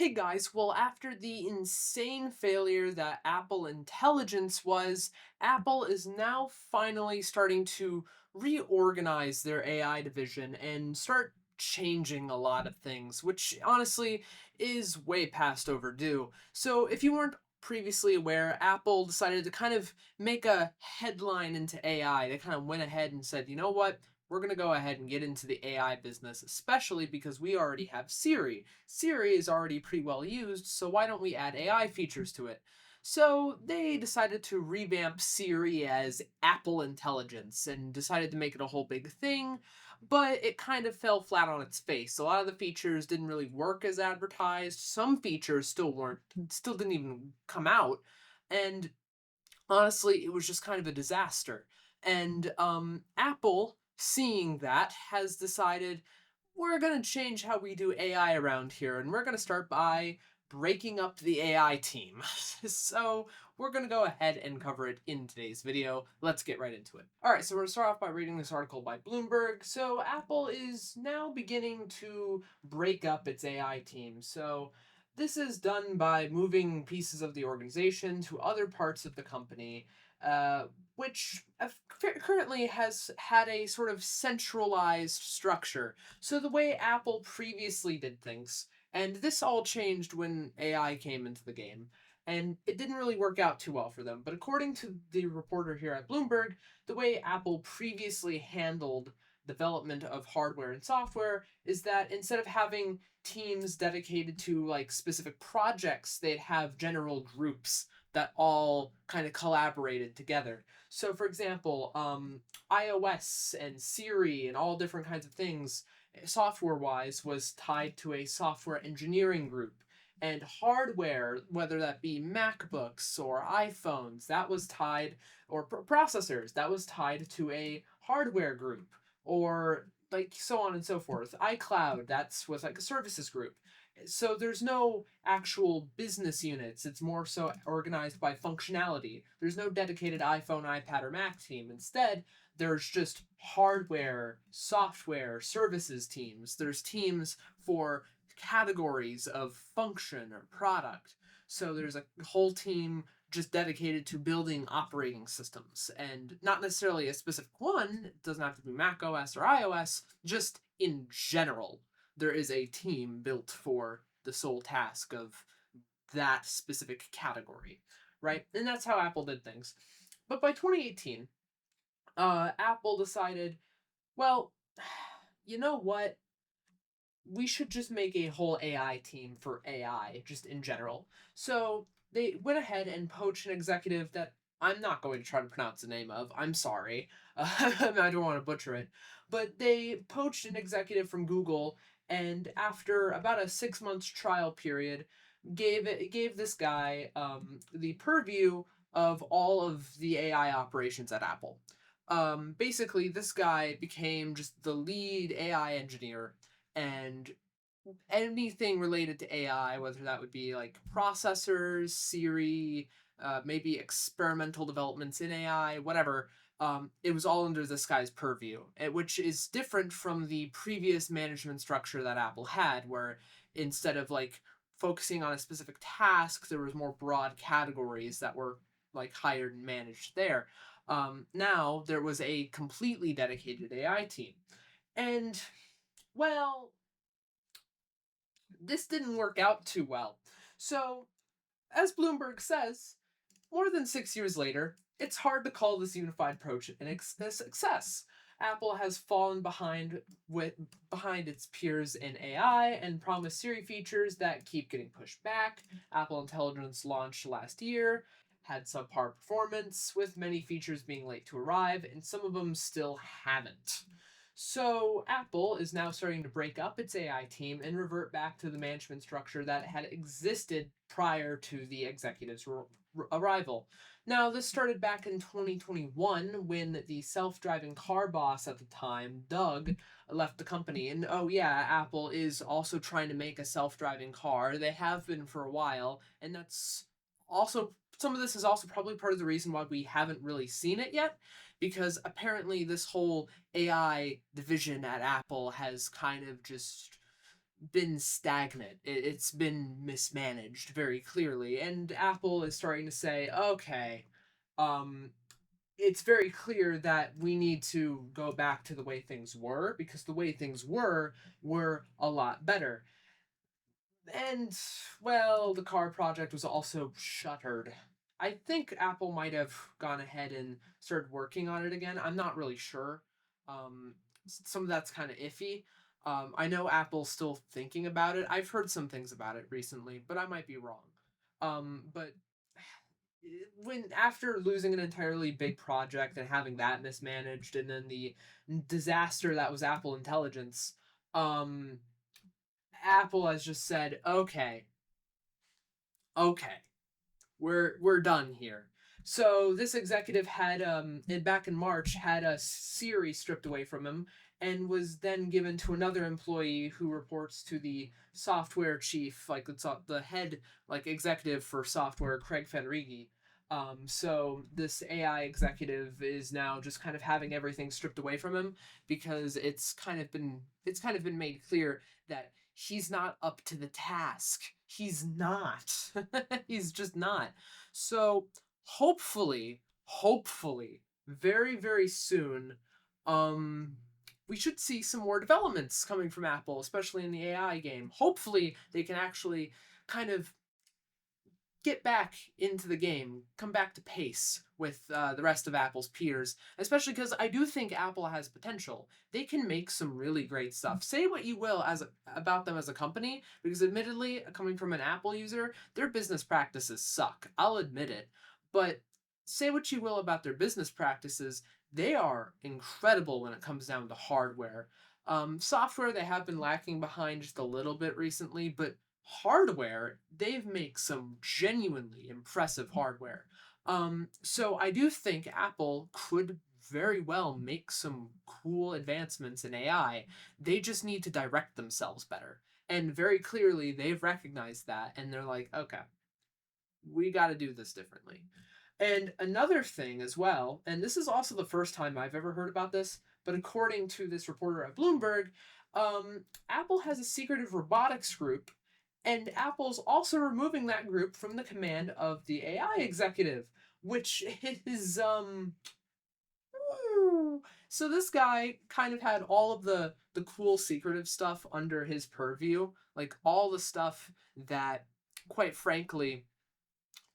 Hey guys, well, after the insane failure that Apple Intelligence was, Apple is now finally starting to reorganize their AI division and start changing a lot of things, which honestly is way past overdue. So, if you weren't previously aware, Apple decided to kind of make a headline into AI. They kind of went ahead and said, you know what? We're going to go ahead and get into the AI business, especially because we already have Siri. Siri is already pretty well used, so why don't we add AI features to it? So they decided to revamp Siri as Apple Intelligence and decided to make it a whole big thing, but it kind of fell flat on its face. A lot of the features didn't really work as advertised. Some features still didn't even come out, and honestly, it was just kind of a disaster. And Apple, seeing that, has decided we're going to change how we do AI around here, and we're going to start by breaking up the AI team. So we're going to go ahead and cover it in today's video. Let's get right into it. All right, so we're going to start off by reading this article by Bloomberg. So Apple is now beginning to break up its AI team. So this is done by moving pieces of the organization to other parts of the company, which currently has had a sort of centralized structure. So the way Apple previously did things, and this all changed when AI came into the game, and it didn't really work out too well for them. But according to the reporter here at Bloomberg, the way Apple previously handled development of hardware and software is that instead of having teams dedicated to like specific projects, they'd have general groups that all kind of collaborated together. So, for example, iOS and Siri and all different kinds of things, software wise, was tied to a software engineering group. And hardware, whether that be MacBooks or iPhones, that was tied, or processors, that was tied to a hardware group, or like so on and so forth. iCloud, that's was like a services group. So there's no actual business units. It's more so organized by functionality. There's no dedicated iPhone, iPad, or Mac team. Instead, there's just hardware, software, services teams. There's teams for categories of function or product. So there's a whole team just dedicated to building operating systems and not necessarily a specific one. It doesn't have to be Mac OS or iOS, just in general. There is a team built for the sole task of that specific category, right? And that's how Apple did things. But by 2018, Apple decided, well, you know what? We should just make a whole AI team for AI, just in general. So they went ahead and poached an executive that I'm not going to try to pronounce the name of. I'm sorry. I don't want to butcher it. But they poached an executive from Google, and after about a 6 months trial period, gave this guy the purview of all of the AI operations at Apple. Basically, this guy became just the lead AI engineer, and anything related to AI, whether that would be like processors, Siri, maybe experimental developments in AI, whatever. It was all under this guy's purview, which is different from the previous management structure that Apple had, where instead of like focusing on a specific task, there was more broad categories that were like hired and managed there. Now there was a completely dedicated AI team, and well, this didn't work out too well. So, as Bloomberg says, more than 6 years later, it's hard to call this unified approach a success. Apple has fallen behind its peers in AI and promised Siri features that keep getting pushed back. Apple Intelligence launched last year, had subpar performance, with many features being late to arrive, and some of them still haven't. So, Apple is now starting to break up its AI team and revert back to the management structure that had existed prior to the executive's arrival. Now, this started back in 2021 when the self driving car boss at the time, Doug, left the company. And oh, yeah, Apple is also trying to make a self driving car. They have been for a while, and that's also. Some of this is also probably part of the reason why we haven't really seen it yet, because apparently this whole AI division at Apple has kind of just been stagnant. It's been mismanaged very clearly, and Apple is starting to say, okay, um, it's very clear that we need to go back to the way things were, because the way things were a lot better. And, well, the car project was also shuttered. I think Apple might have gone ahead and started working on it again. I'm not really sure. Um, some of that's kind of iffy. I know Apple's still thinking about it. I've heard some things about it recently, but I might be wrong. But when after losing an entirely big project and having that mismanaged, and then the disaster that was Apple Intelligence, um, Apple has just said, okay, okay, we're done here. So this executive had back in March had a Siri stripped away from him and was then given to another employee who reports to the software chief, like the head like executive for software, Craig Federighi. So this AI executive is now just kind of having everything stripped away from him because it's kind of been made clear that he's not up to the task. He's not. He's just not. So hopefully, very, very soon, um, we should see some more developments coming from Apple, especially in the AI game. Hopefully, they can actually kind of get back into the game, come back to pace with the rest of Apple's peers, especially because I do think Apple has potential. They can make some really great stuff. Say what you will about them as a company, because admittedly, coming from an Apple user, their business practices suck. I'll admit it. But say what you will about their business practices, they are incredible when it comes down to hardware. Software, they have been lacking behind just a little bit recently, but hardware, they've made some genuinely impressive hardware. So I do think Apple could very well make some cool advancements in AI. They just need to direct themselves better. And very clearly, they've recognized that, and they're like, okay, we got to do this differently. And another thing as well, and this is also the first time I've ever heard about this, but according to this reporter at Bloomberg, Apple has a secretive robotics group, and Apple's also removing that group from the command of the AI executive, which is so this guy kind of had all of the cool secretive stuff under his purview, like all the stuff that, quite frankly,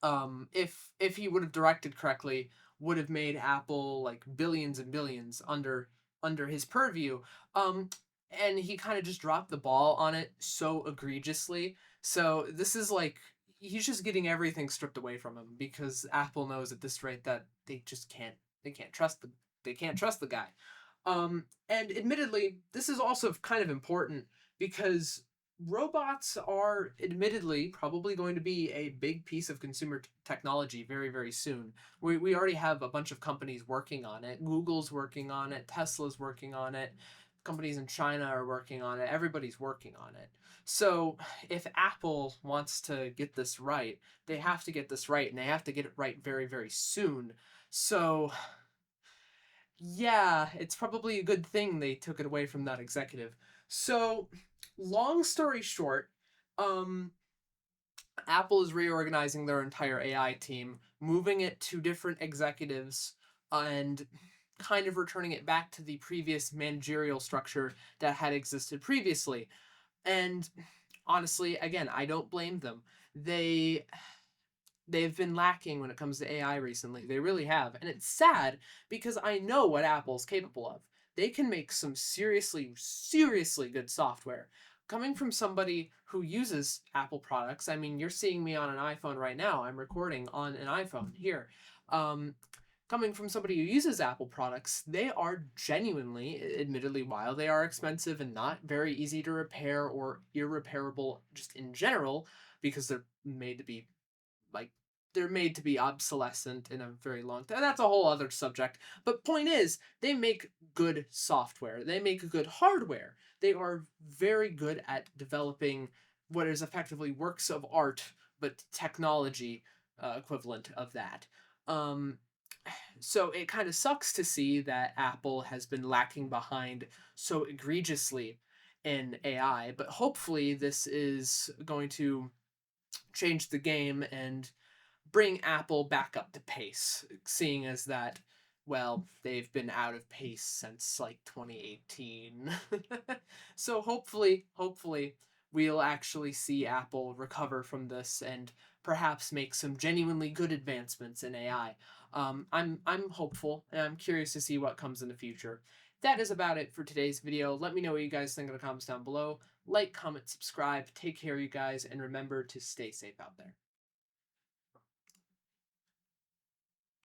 if he would have directed correctly, would have made Apple like billions and billions under his purview. Um, and he kind of just dropped the ball on it so egregiously. So this is like he's just getting everything stripped away from him because Apple knows at this rate that they can't trust the guy. And admittedly, this is also kind of important because robots are admittedly probably going to be a big piece of consumer technology very, very soon. We already have a bunch of companies working on it. Google's working on it, Tesla's working on it, companies in China are working on it, everybody's working on it. So if Apple wants to get this right, they have to get this right, and they have to get it right very, very soon. So yeah, it's probably a good thing they took it away from that executive. So, long story short, um, Apple is reorganizing their entire AI team, moving it to different executives, and kind of returning it back to the previous managerial structure that had existed previously. And honestly, again, I don't blame them. They've been lacking when it comes to AI recently. They really have. And it's sad because I know what Apple's capable of. They can make some seriously, seriously good software. Coming from somebody who uses Apple products, I mean, you're seeing me on an iPhone right now. I'm recording on an iPhone here. Um, Coming from somebody who uses Apple products, they are genuinely, admittedly, while they are expensive and not very easy to repair or irreparable just in general, because they're made to be like they're made to be obsolescent in a very long time. That's a whole other subject. But point is, they make good software. They make good hardware. They are very good at developing what is effectively works of art, but technology equivalent of that. Um, so it kind of sucks to see that Apple has been lacking behind so egregiously. in AI, but hopefully this is going to change the game and bring Apple back up to pace, seeing as that, well, they've been out of pace since like 2018. So hopefully, we'll actually see Apple recover from this and perhaps make some genuinely good advancements in AI. I'm hopeful and I'm curious to see what comes in the future. That is about it for today's video. Let me know what you guys think in the comments down below. Like, comment, subscribe. Take care, you guys, and remember to stay safe out there.